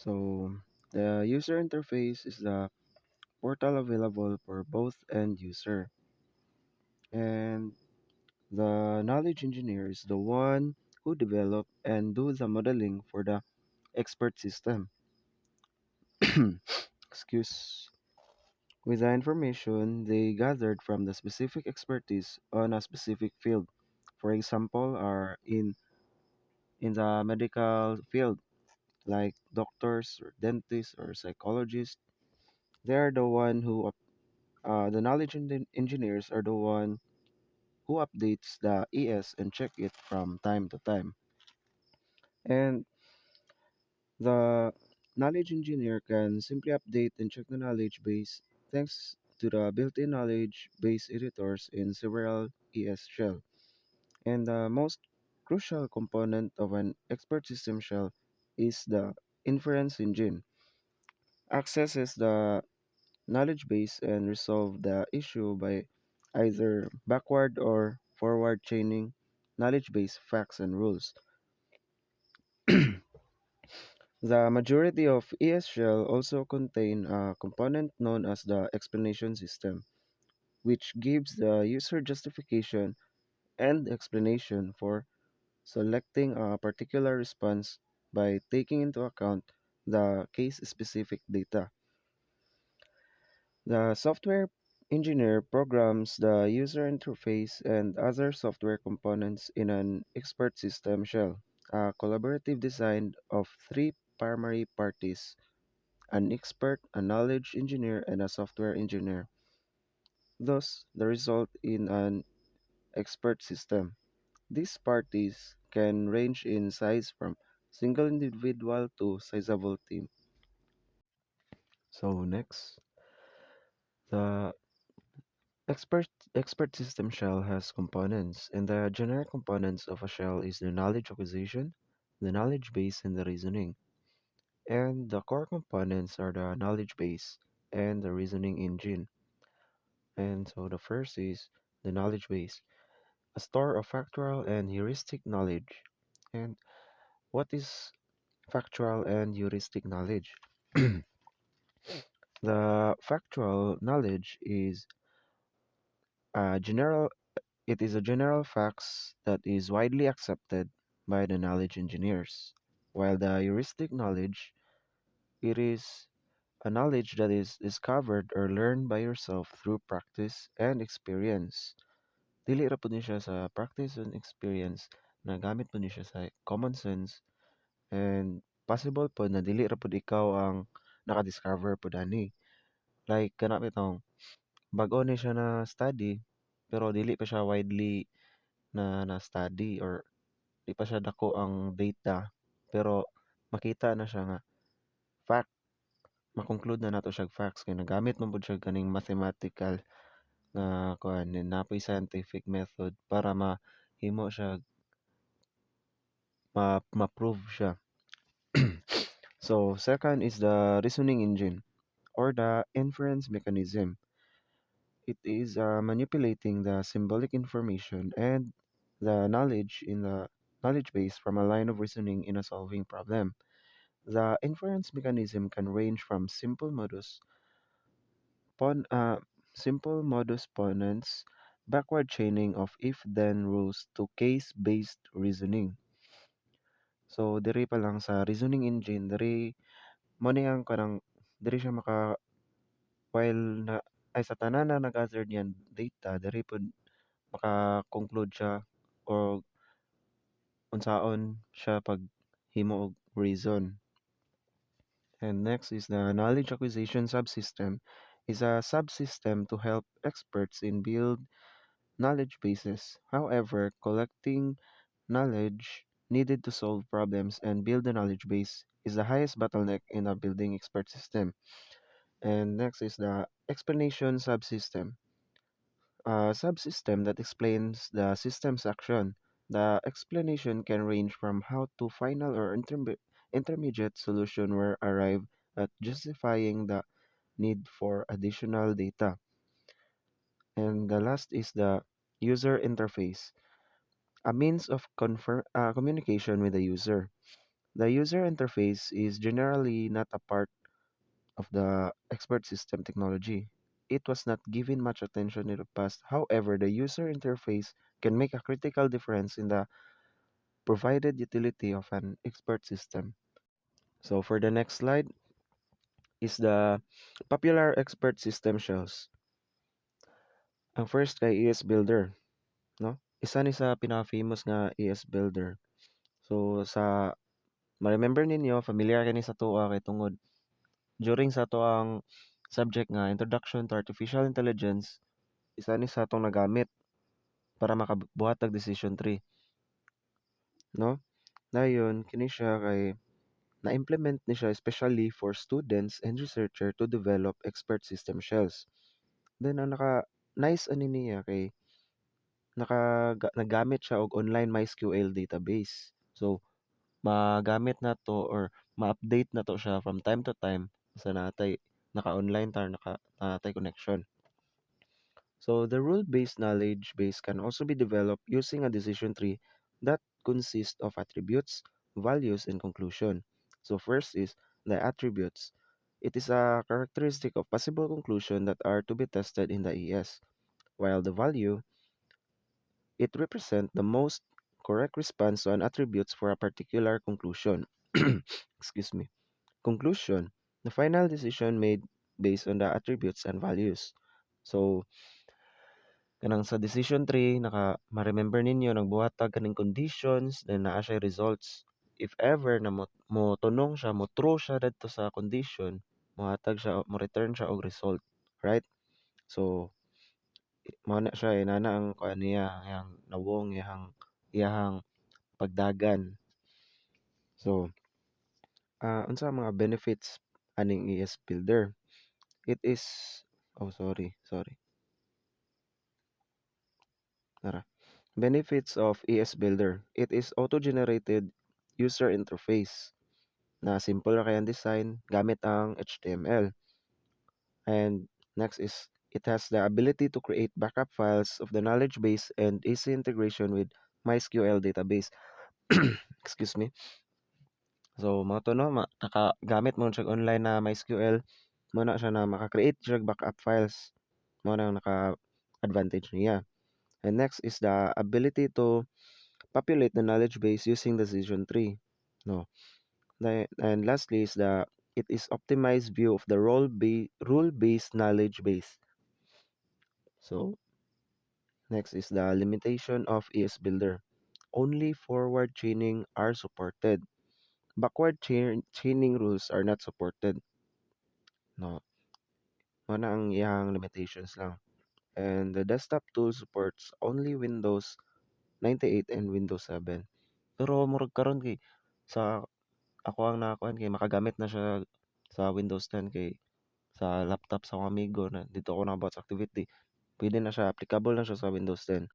So the user interface is the portal available for both end user, and the knowledge engineer is the one who develop and do the modeling for the expert system. Excuse. With the information they gathered from the specific expertise on a specific field. For example, are in the medical field, like doctors or dentists or psychologists. They are the one who the knowledge engineers are the one who updates the ES and check it from time to time. And the knowledge engineer can simply update and check the knowledge base thanks to the built-in knowledge base editors in several ES shell. And the most crucial component of an expert system shell is the inference engine. Accesses the knowledge base and resolve the issue by either backward or forward chaining knowledge base facts and rules. The majority of ES shell also contain a component known as the explanation system, which gives the user justification and explanation for selecting a particular response by taking into account the case-specific data. The software engineer programs the user interface and other software components in an expert system shell, a collaborative design of three primary parties: an expert, a knowledge engineer, and a software engineer. Thus, the result in an expert system. These parties can range in size from single individual to sizable team. So next, the expert system shell has components, and the generic components of a shell is the knowledge acquisition, the knowledge base, and the reasoning. And the core components are the knowledge base and the reasoning engine. And so the first is the knowledge base, a store of factual and heuristic knowledge. And what is factual and heuristic knowledge? The factual knowledge is a general it is a general facts that is widely accepted by the knowledge engineers, while the heuristic knowledge it is a knowledge that is discovered or learned by yourself through practice and experience. Dili ra pud ni siya sa practice and experience, nagamit po ni siya sa common sense, and possible po na dili ra pud ikaw ang naka-discover pud ani. Like kana bitong bag-o ni siya na study pero dili pa siya widely na study or di pa siya dako ang data pero makita na siya nga fact, makonclude na nato siya facts kay nagamit man pud siya kaning mathematical nga kuan napoy scientific method para mahimo siya ma-prove siya. So second is the reasoning engine or the inference mechanism. It is manipulating the symbolic information and the knowledge in the knowledge base from a line of reasoning in a solving problem. The inference mechanism can range from pon, uh, simple modus ponens, backward chaining of if-then rules to case-based reasoning. So, diri pa lang sa reasoning engine, diri mo ni ang kanang diri siya while na ay sa tanan na nag-gather niyan data, diri pod maka-conclude siya o unsaon siya paghimo og reason. And next is the knowledge acquisition subsystem is a subsystem to help experts in build knowledge bases. However, collecting knowledge needed to solve problems and build a knowledge base is the highest bottleneck in a building expert system. And next is the explanation subsystem, a subsystem that explains the system's action. The explanation can range from how to final or intermediate solution were arrived at justifying the need for additional data. And the last is the user interface, a means of communication with the user. The user interface is generally not a part of the expert system technology. It was not given much attention in the past. However, the user interface can make a critical difference in the provided utility of an expert system. So for the next slide is the popular expert system shells. Ang first kay ES Builder, no? Isa ni sa pinaka-famous nga ES Builder. So sa ma-remember ninyo, familiar kini sa tuwa kay tungod during sa to ang subject nga Introduction to Artificial Intelligence, isa ni sa atong nagamit para makabuhat og decision tree, no? Dayon kini siya kay na-implement ni siya especially for students and researcher to develop expert system shells. Then ang naka-nice ani niya kay nagamit siya og online MySQL database. So magamit na to or ma-update na to siya from time to time sa natay naka-online tar natay connection. So the rule-based knowledge base can also be developed using a decision tree that consists of attributes, values, and conclusion. So first is the attributes. It is a characteristic of possible conclusion that are to be tested in the ES, while the value, it represents the most correct response to an attributes for a particular conclusion. Excuse me. Conclusion, the final decision made based on the attributes and values. So, kanang sa decision tree ma-remember ninyo nagbuhat tag kaning conditions then naa siya results. If ever na mo tunong siya, mo true siya dadto sa condition, mohatag siya mo return siya og result, right? So mao na siya inana ang kuan niya, yang nawong iyahang pagdagan. So unsa ang mga benefits aning ES Builder? It is oh sorry. Tara. Benefits of ES Builder. It is auto-generated user interface na simple ra kay ang design gamit ang HTML. And next is it has the ability to create backup files of the knowledge base and easy integration with MySQL database. Excuse me. So, mga to no, nakagamit mo siya online na MySQL, mo na siya na maka-create siya og backup files. Mo na ang naka-advantage niya. And next is the ability to populate the knowledge base using the decision tree. No. And lastly is the it is optimized view of the rule-based knowledge base. So next is the limitation of ES Builder. Only forward chaining are supported. Backward chaining rules are not supported. No. Mana ang iyang limitations lang. And the desktop tool supports only Windows 98 and Windows 7. Pero murag karon kay sa ako ang nakakuan kay makagamit na siya sa Windows 10 kay sa laptop sa akong amigo na dito ako nakabuhat sa activity. Pwede na siya, applicable na siya sa Windows 10.